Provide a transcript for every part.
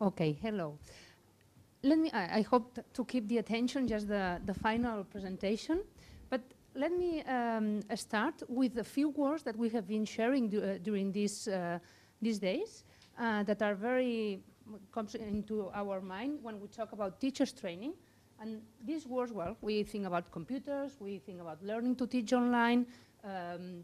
Okay, hello. I hope to keep the attention, just the final presentation. But let me start with a few words that we have been sharing during these days that are very comes into our mind when we talk about teachers training. And these words, well, we think about computers, we think about learning to teach online,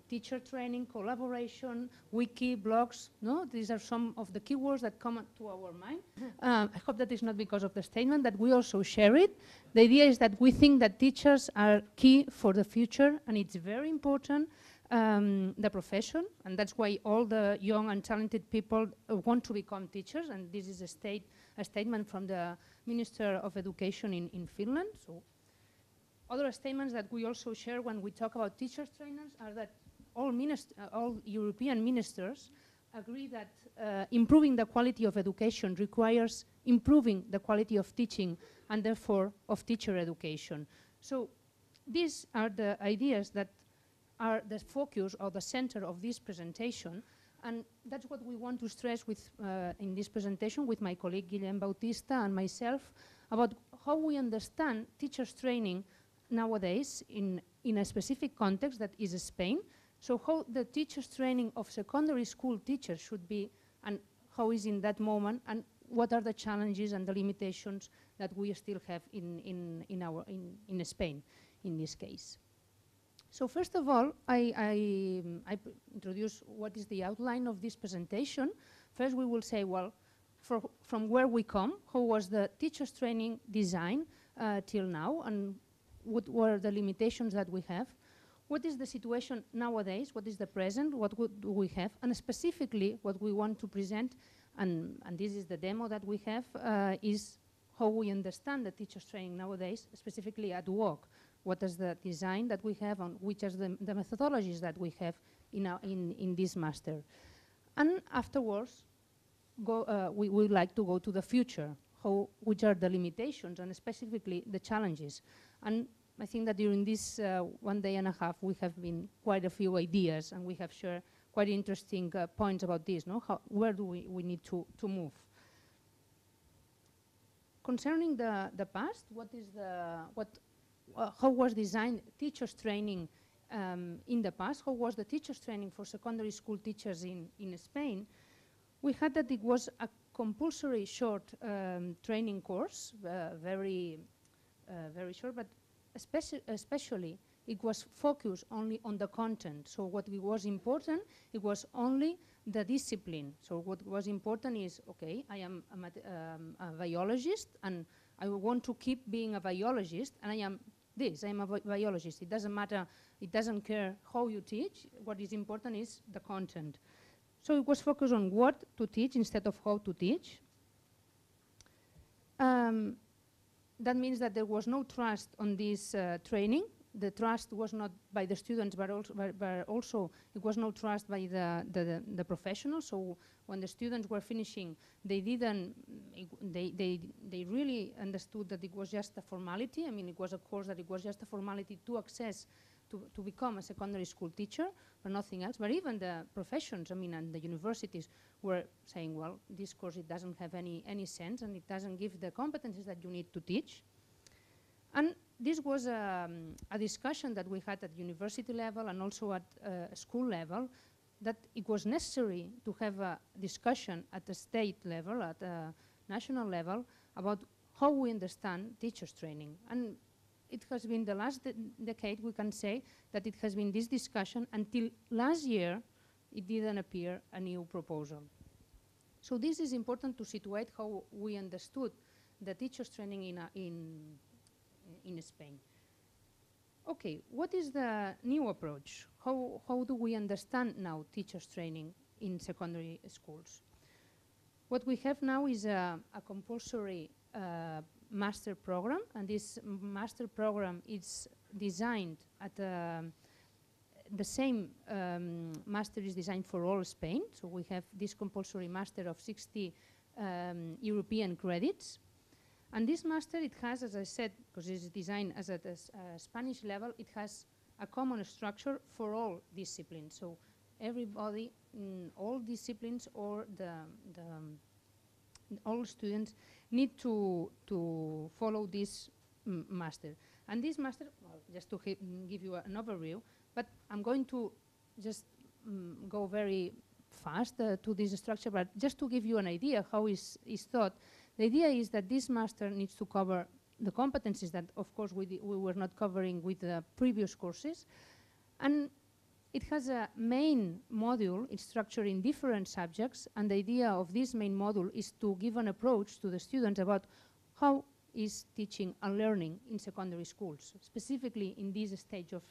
teacher training, collaboration, wiki, blogs. No, these are some of the keywords that come to our mind. I hope that is not because of the statement, that we also share it. The idea is that we think that teachers are key for the future, and it's very important, the profession, and that's why all the young and talented people want to become teachers, and this is a statement from the Minister of Education in Finland. So other statements that we also share when we talk about teachers trainers are that all European ministers agree that improving the quality of education requires improving the quality of teaching and therefore of teacher education. So these are the ideas that are the focus or the center of this presentation, and that's what we want to stress with in this presentation with my colleague Guillem Bautista and myself about how we understand teachers training nowadays in a specific context that is Spain. So how the teachers training of secondary school teachers should be, and how is in that moment, and what are the challenges and the limitations that we still have in Spain in this case. So first of all, I introduce what is the outline of this presentation. First we will say, well, from where we come, how was the teachers training design till now, and what were the limitations that we have? What is the situation nowadays? What is the present? What do we have? And specifically, what we want to present, and this is the demo that we have, is how we understand the teachers training nowadays, specifically at work. What is the design that we have, and which are the methodologies that we have in this master? And afterwards, we would like to go to the future. Which are the limitations and specifically the challenges? And I think that during this 1 day and a half, we have been quite a few ideas, and we have shared quite interesting points about this. No, where do we need to move? Concerning the past, how was designed teachers training in the past? How was the teachers training for secondary school teachers in Spain? We had that it was a compulsory short training course, very short, but especially it was focused only on the content. So what was important, it was only the discipline. So what was important is, okay, I am a biologist, and I want to keep being a biologist, and I am a biologist. It doesn't matter, it doesn't care how you teach. What is important is the content. So it was focused on what to teach instead of how to teach. That means that there was no trust on this training. The trust was not by the students, but also it was no trust by the professionals. So when the students were finishing, they really understood that it was just a formality. I mean, it was a course that it was just a formality to access to become a secondary school teacher, but nothing else. But even the professions, I mean, and the universities were saying, well, this course, it doesn't have any sense, and it doesn't give the competencies that you need to teach. And this was a discussion that we had at university level and also at school level, that it was necessary to have a discussion at the state level, at the national level, about how we understand teachers training. And it has been the last decade, we can say, that it has been this discussion until last year, it didn't appear a new proposal. So this is important to situate how we understood the teachers training in Spain. Okay, what is the new approach? How do we understand now teachers training in secondary schools? What we have now is a compulsory master program, and this master program is designed at the same master is designed for all Spain. So we have this compulsory master of 60 European credits. And this master, it has, as I said, because it's designed as at a Spanish level, it has a common structure for all disciplines. So everybody in all disciplines or all students need to follow this master. And this master, well, just to give you an overview, but I'm going to just go very fast to this structure, but just to give you an idea how is thought, the idea is that this master needs to cover the competencies that, of course, we were not covering with the previous courses. And it has a main module. It's structured in different subjects, and the idea of this main module is to give an approach to the students about how is teaching and learning in secondary schools, specifically in this stage of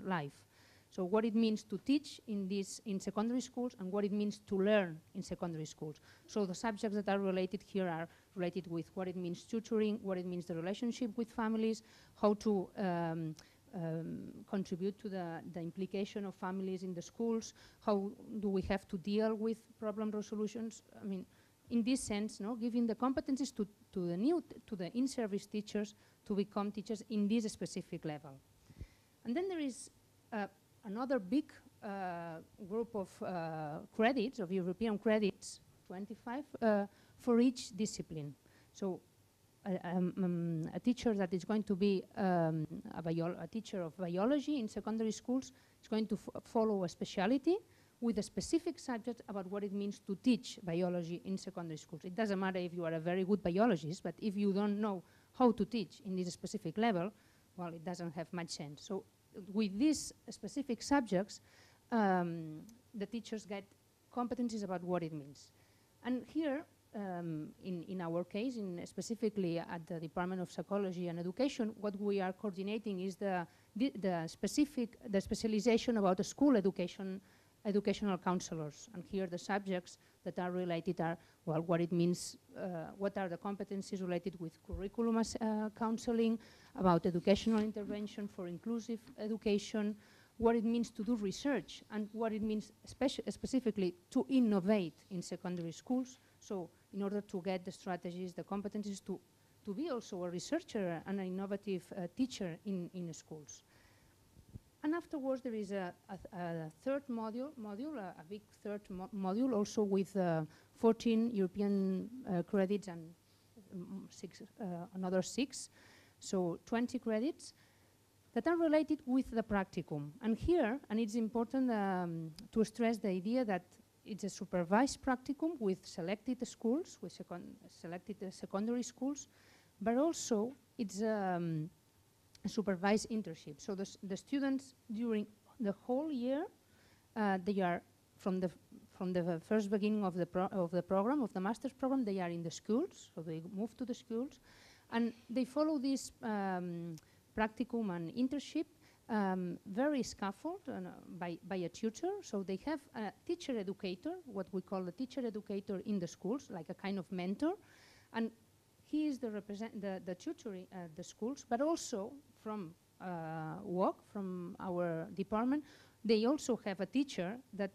life. So what it means to teach in secondary schools and what it means to learn in secondary schools. So the subjects that are related here are related with what it means tutoring, what it means the relationship with families, how to contribute to the implication of families in the schools, how do we have to deal with problem resolutions. I mean, in this sense, giving the competencies to the in-service teachers to become teachers in this specific level. And then there is another big group of credits, of European credits, 25, for each discipline. So a teacher that is going to be a teacher of biology in secondary schools is going to follow a speciality with a specific subject about what it means to teach biology in secondary schools. It doesn't matter if you are a very good biologist, but if you don't know how to teach in this specific level, well, it doesn't have much sense. So with these specific subjects, the teachers get competencies about what it means. And here, in our case, specifically at the Department of Psychology and Education, what we are coordinating is the specialization about the school educational counselors. And here the subjects that are related are, well, what it means, what are the competencies related with curriculum counseling, about educational intervention for inclusive education, what it means to do research, and what it means specifically to innovate in secondary schools. So in order to get the strategies, the competencies to be also a researcher and an innovative teacher in schools. And afterwards, there is a third module, a big third module, also with 14 European credits and another 6, so 20 credits that are related with the practicum. And here, and it's important to stress the idea that it's a supervised practicum with selected schools, with selected secondary schools, but also it's a supervised internship. So the students during the whole year, they are from the first beginning of the program, of the master's program, they are in the schools, so they move to the schools, and they follow this practicum and internship very scaffolded by a tutor. So they have a teacher educator, what we call a teacher educator in the schools, like a kind of mentor, and he is the tutor at the schools, but also from from our department, they also have a teacher that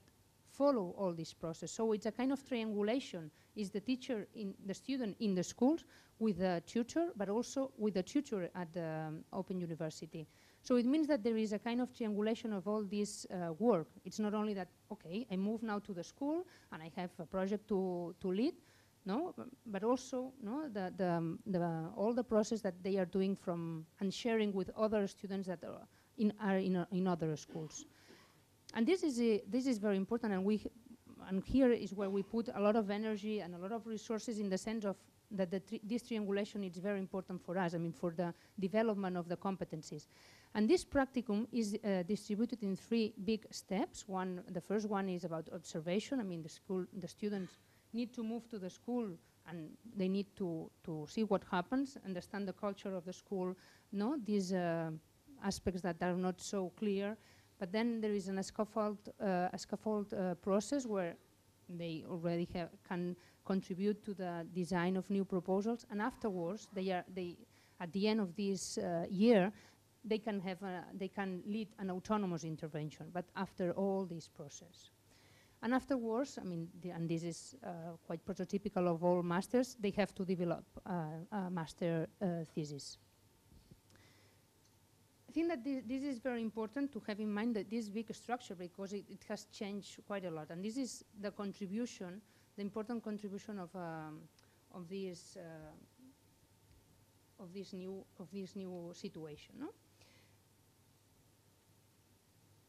follow all this process. So it's a kind of triangulation. Is the teacher the student in the schools with a tutor, but also with a tutor at the Open University. So it means that there is a kind of triangulation of all this work. It's not only that, okay, I move now to the school and I have a project to lead, no, but also all the process that they are doing and sharing with other students that are in other schools. And this is very important, and here is where we put a lot of energy and a lot of resources, in the sense of that this triangulation is very important for us, I mean, for the development of the competencies. And this practicum is distributed in 3 big steps. The first one is about observation. I mean, the students need to move to the school and they need to see what happens, understand the culture of the school, these aspects that are not so clear. But then there is a scaffold process where they already can contribute to the design of new proposals, and afterwards, at the end of this year, they can lead an autonomous intervention, but after all this process. And afterwards, I mean, and this is quite prototypical of all masters, they have to develop a master thesis. I think that this is very important to have in mind, that this big structure, because it has changed quite a lot. And this is the contribution, the important contribution of of this new situation. No?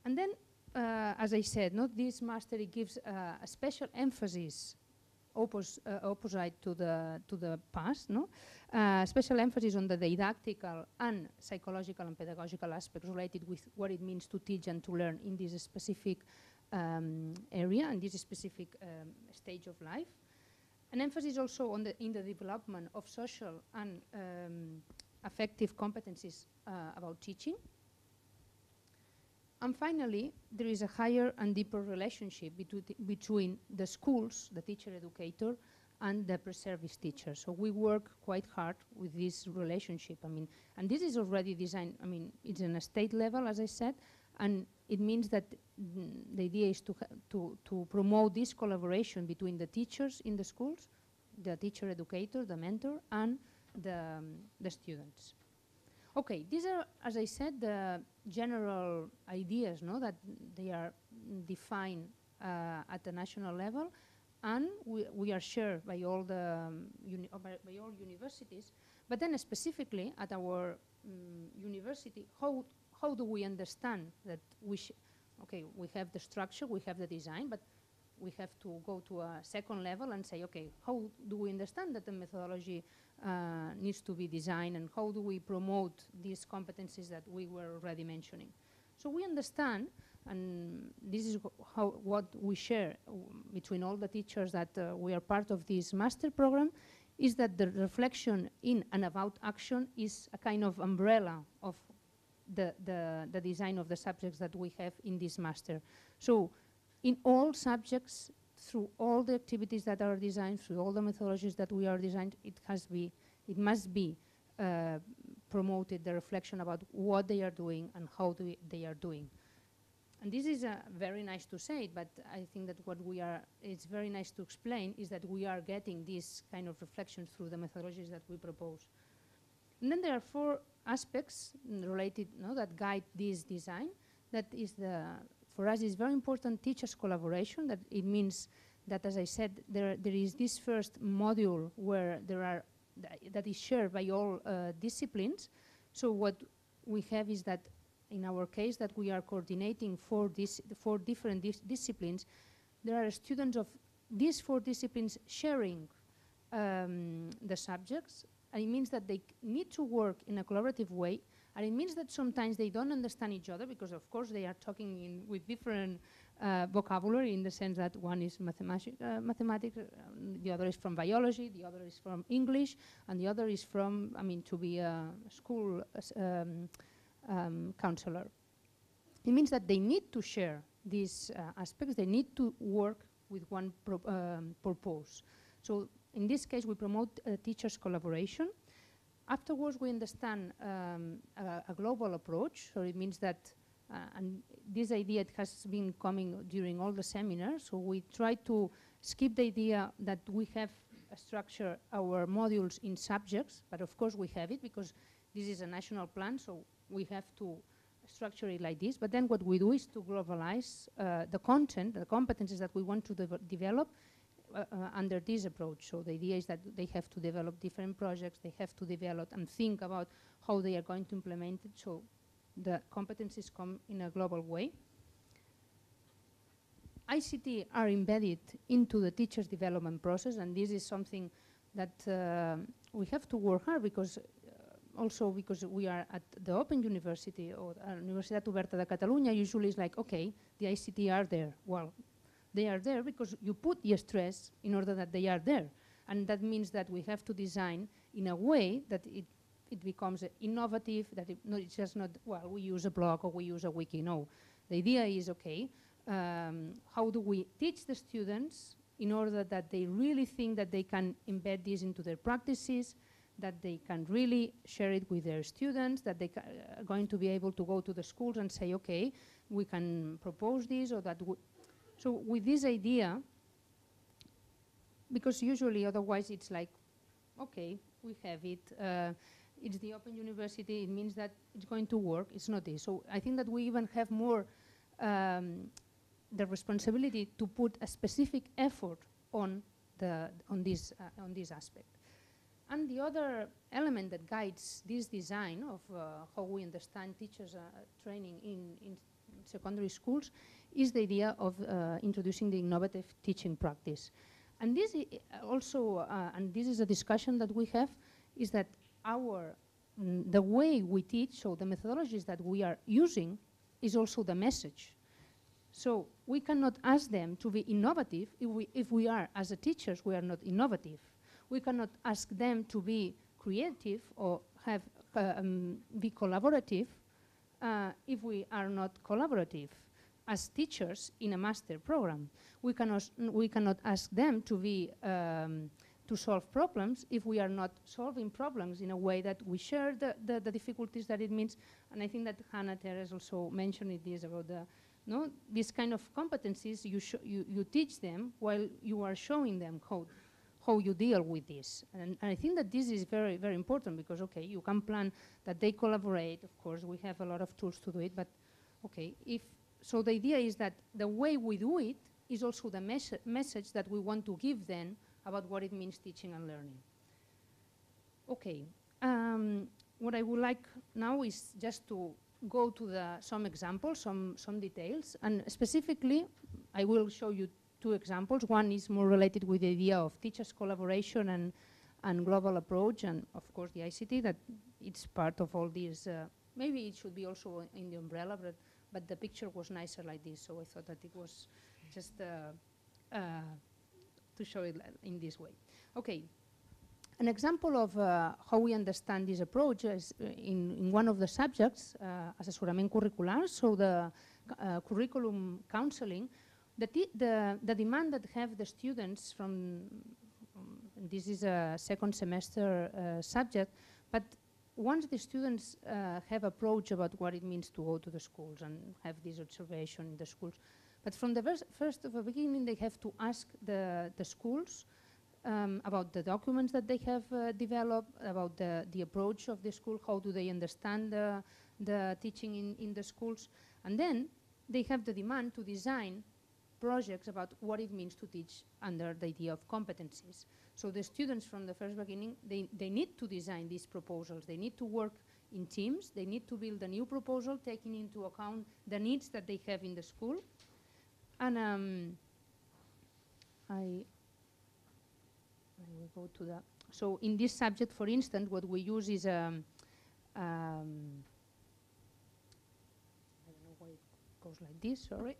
And then, as I said, this mastery gives a special emphasis opposite to the past, no? Special emphasis on the didactical and psychological and pedagogical aspects related with what it means to teach and to learn in this specific area and this specific stage of life. An emphasis also on in the development of social and affective competencies about teaching. And finally, there is a higher and deeper relationship between the schools, the teacher-educator, and the pre-service teacher. So we work quite hard with this relationship. I mean, and this is already designed. I mean, it's on a state level, as I said, and it means that the idea is to promote this collaboration between the teachers in the schools, the teacher-educator, the mentor, and the students. Okay, these are, as I said, the general ideas, no, that they are defined at the national level, and we are shared by all the by all universities. But then specifically at our university, how do we understand that we have the structure, we have the design, but we have to go to a second level and say, okay, how do we understand that the methodology needs to be designed, and how do we promote these competencies that we were already mentioning? So we understand, and this is what we share between all the teachers that we are part of this master program, is that the reflection in and about action is a kind of umbrella of the design of the subjects that we have in this master. So in all subjects, through all the activities that are designed, through all the methodologies that we are designed, it must be promoted, the reflection about what they are doing and how they are doing. And this is very nice to say, but I think that it's very nice to explain is that we are getting this kind of reflection through the methodologies that we propose. And then there are 4 aspects related, that guide this design. That is for us, it's very important teachers' collaboration. That it means that, as I said, there is this first module where that is shared by all disciplines. So what we have is that, in our case, that we are coordinating 4 different disciplines. There are students of these 4 disciplines sharing the subjects, and it means that they need to work in a collaborative way. And it means that sometimes they don't understand each other because, of course, they are talking with different vocabulary, in the sense that one is mathematics, the other is from biology, the other is from English, and the other is from, to be a school counselor. It means that they need to share these aspects. They need to work with one purpose. So in this case, we promote teachers' collaboration. Afterwards, we understand a global approach. So it means that, and this idea has been coming during all the seminars. So we try to skip the idea that we have a structure our modules in subjects, but of course we have it because this is a national plan, so we have to structure it like this. But then what we do is to globalize the content, the competencies that we want to develop under this approach. So the idea is that they have to develop different projects, they have to develop and think about how they are going to implement it, so the competencies come in a global way. ICT are embedded into the teacher's development process, and this is something that we have to work hard because also because we are at the Open University or Universitat Oberta de Catalunya, usually it's like, okay, the ICT are there. Well, they are there because you put the stress in order that they are there. And that means that we have to design in a way that it becomes innovative, that it's just not, well, we use a blog or we use a wiki. No, the idea is, okay, how do we teach the students in order that they really think that they can embed this into their practices, that they can really share it with their students, that they are going to be able to go to the schools and say, okay, we can propose this or that. So with this idea, because usually otherwise it's like, okay, we have it, it's the Open University, it means that it's going to work, it's not this. So I think that we even have more the responsibility to put a specific effort on this aspect. And the other element that guides this design of how we understand teachers training in secondary schools is the idea of introducing the innovative teaching practice. And this also, and this is a discussion that we have, is that the way we teach, so the methodologies that we are using, is also the message. So we cannot ask them to be innovative if we are, as a teachers, we are not innovative. We cannot ask them to be creative or be collaborative if we are not collaborative. As teachers in a master program, we cannot ask them to be to solve problems if we are not solving problems in a way that we share the difficulties that it means. And I think that Hannah Teres also mentioned this about this kind of competencies you teach them while you are showing them how you deal with this. And I think that this is very, very important because, okay, you can plan that they collaborate. Of course, we have a lot of tools to do it, but okay, so the idea is that the way we do it is also the message that we want to give them about what it means teaching and learning. Okay, what I would like now is just to go to some examples, some details, and specifically, I will show you two examples. One is more related with the idea of teachers' collaboration and global approach, and of course the ICT, that it's part of all these. Maybe it should be also in the umbrella, but the picture was nicer like this, so I thought that it was just to show it in this way. Okay. An example of how we understand this approach is in one of the subjects, assessorament curricular, so the curriculum counseling, the demand that have the students from, this is a second semester subject, but once the students have approach about what it means to go to the schools and have this observation in the schools, but from the first of the beginning they have to ask the schools about the documents that they have developed, about the approach of the school, how do they understand the teaching in the schools, and then they have the demand to design projects about what it means to teach under the idea of competencies. So the students from the first beginning, they need to design these proposals, they need to work in teams, they need to build a new proposal taking into account the needs that they have in the school. And I will go to the, so in this subject, for instance, what we use is I don't know why it goes like this, sorry.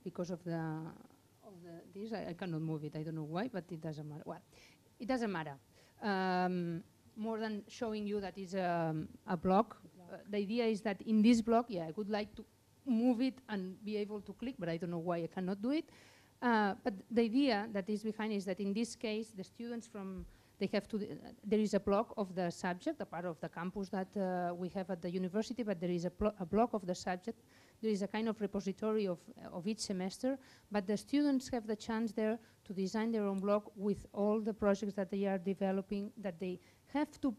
Because of this, I cannot move it, I don't know why, but it doesn't matter. Well, it doesn't matter. More than showing you that is a block, the idea is that in this block, yeah, I would like to move it and be able to click, but I don't know why I cannot do it. But the idea that is behind is that in this case, the students there is a block of the subject, a part of the campus that we have at the university, but there is a block of the subject. There is a kind of repository of each semester, but the students have the chance there to design their own block with all the projects that they are developing, that they have to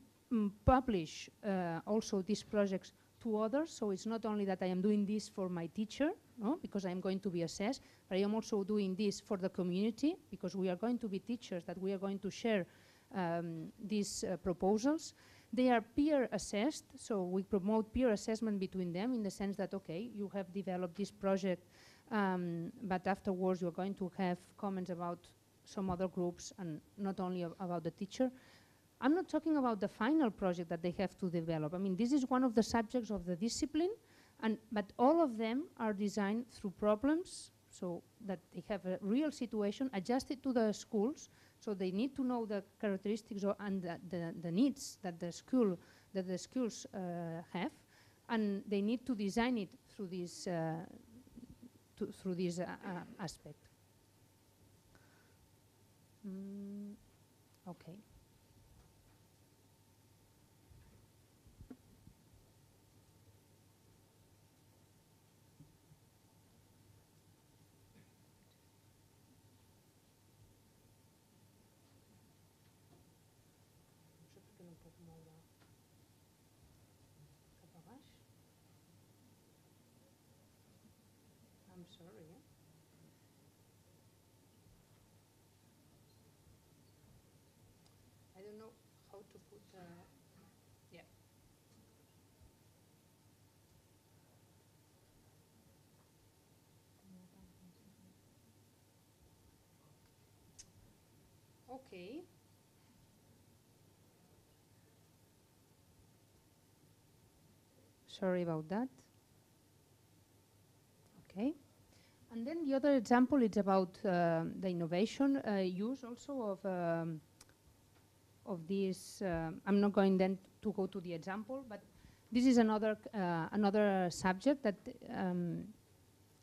publish also these projects to others. So it's not only that I am doing this for my teacher, because I am going to be assessed, but I am also doing this for the community, because we are going to be teachers, that we are going to share these proposals. They are peer assessed, so we promote peer assessment between them in the sense that, okay, you have developed this project, but afterwards you're going to have comments about some other groups and not only about the teacher. I'm not talking about the final project that they have to develop. I mean, this is one of the subjects of the discipline, but all of them are designed through problems, so that they have a real situation adjusted to the schools. So they need to know the characteristics and the needs that the schools have, and they need to design it through this aspect. Okay. I'm sorry. to put, yeah. Okay. Sorry about that. Okay. And then the other example is about the innovation use also of this. I'm not going then to go to the example, but this is another subject that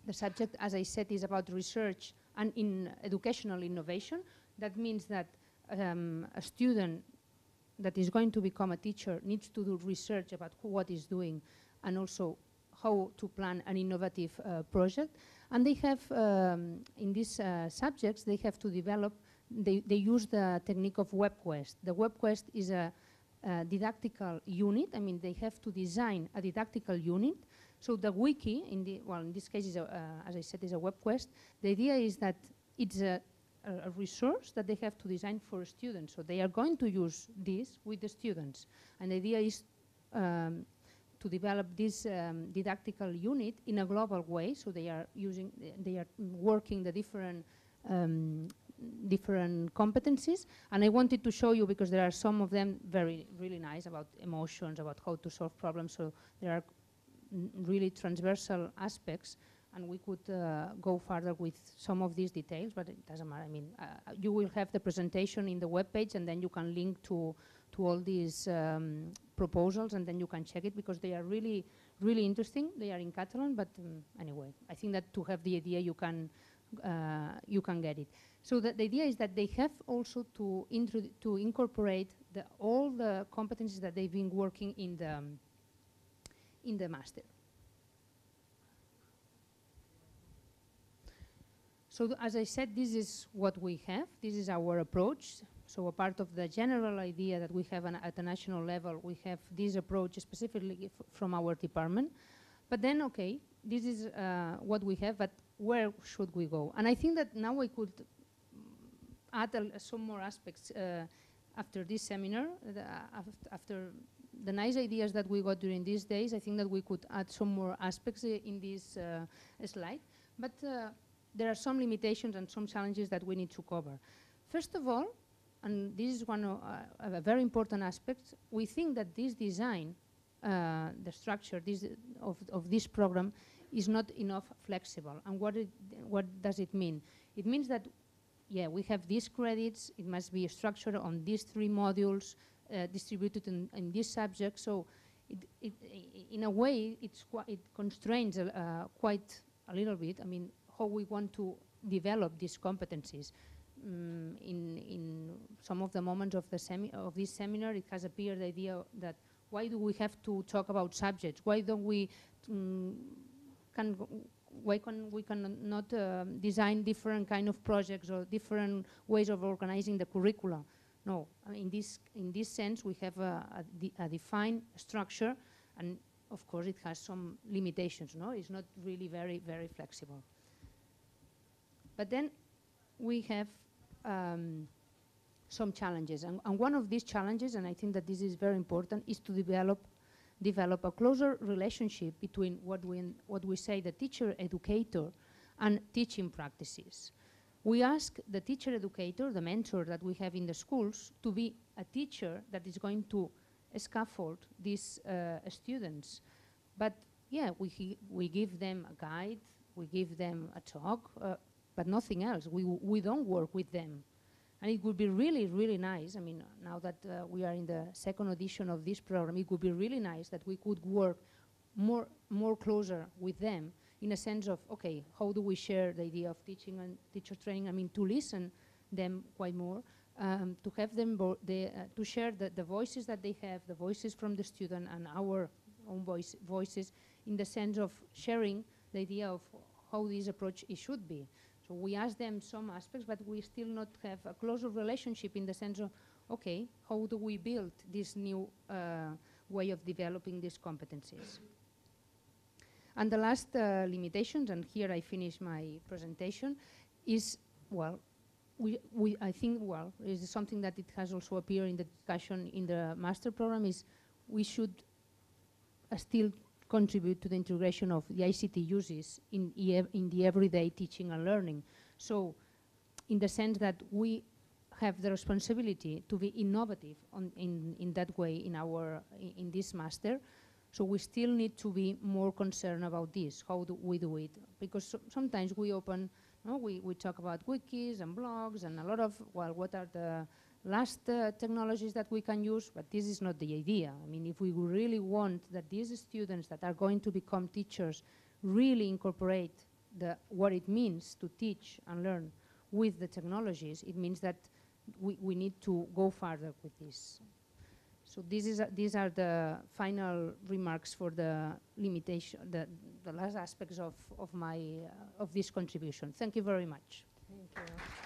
the subject, as I said, is about research and in educational innovation. That means that a student that is going to become a teacher needs to do research about what is doing and also how to plan an innovative project. And they have, in these subjects, they have to develop, they use the technique of web quest. The web quest is a didactical unit. I mean, they have to design a didactical unit. So the wiki, in this case, is as I said, is a web quest. The idea is that it's a resource that they have to design for students. So they are going to use this with the students. And the idea is to develop this didactical unit in a global way. So they are working the different competencies. And I wanted to show you, because there are some of them really nice about emotions, about how to solve problems. So there are really transversal aspects, and we could go further with some of these details, but it doesn't matter. I mean, you will have the presentation in the webpage, and then you can link to all these proposals, and then you can check it, because they are really interesting. They are in Catalan, but anyway, I think that to have the idea, you can get it. So the idea is that they have also to incorporate all the competencies that they've been working in the master. So as I said, this is what we have. This is our approach. So a part of the general idea that we have at the national level, we have this approach specifically from our department. But then, okay, this is what we have, but where should we go? And I think that now we could add some more aspects after this seminar, after the nice ideas that we got during these days. I think that we could add some more aspects in this slide. But there are some limitations and some challenges that we need to cover. First of all, and this is one of a very important aspect, we think that this design, the structure of this program, is not enough flexible. And what does it mean? It means that, yeah, we have these credits. It must be structured on these 3 modules, distributed in this subject. So in a way, it constrains quite a little bit. I mean, how we want to develop these competencies. In some of the moments of this seminar, it has appeared the idea that why do we have to talk about subjects? Why don't we why can we not design different kind of projects or different ways of organizing the curricula? No, in this sense, we have a defined structure, and of course it has some limitations. No, it's not really very flexible. But then we have some challenges, and one of these challenges, and I think that this is very important, is to develop a closer relationship between what we say the teacher-educator and teaching practices. We ask the teacher-educator, the mentor that we have in the schools, to be a teacher that is going to scaffold these students. But yeah, we give them a guide, we give them a talk, but nothing else. We don't work with them. And it would be really nice, I mean, now that we are in the 2nd edition of this program, it would be really nice that we could work more closer with them, in a sense of, okay, how do we share the idea of teaching and teacher training? I mean, to listen them quite more, to have them to share the voices that they have, the voices from the student and our own voices, in the sense of sharing the idea of how this approach should be. So we ask them some aspects, but we still not have a closer relationship in the sense of, okay, how do we build this new way of developing these competencies? And the last limitations, and here I finish my presentation, is, well, I think, well, is something that it has also appeared in the discussion in the master program, is we should still contribute to the integration of the ICT uses in the everyday teaching and learning. So in the sense that we have the responsibility to be innovative in that way in this master. So we still need to be more concerned about this, how do we do it? Because sometimes we open, we talk about wikis and blogs and a lot of, well, what are the last technologies that we can use, but this is not the idea. I mean, if we really want that these students that are going to become teachers really incorporate what it means to teach and learn with the technologies, it means that we need to go further with this. So these are the final remarks for the limitation, the last aspects of this contribution. Thank you very much. Thank you.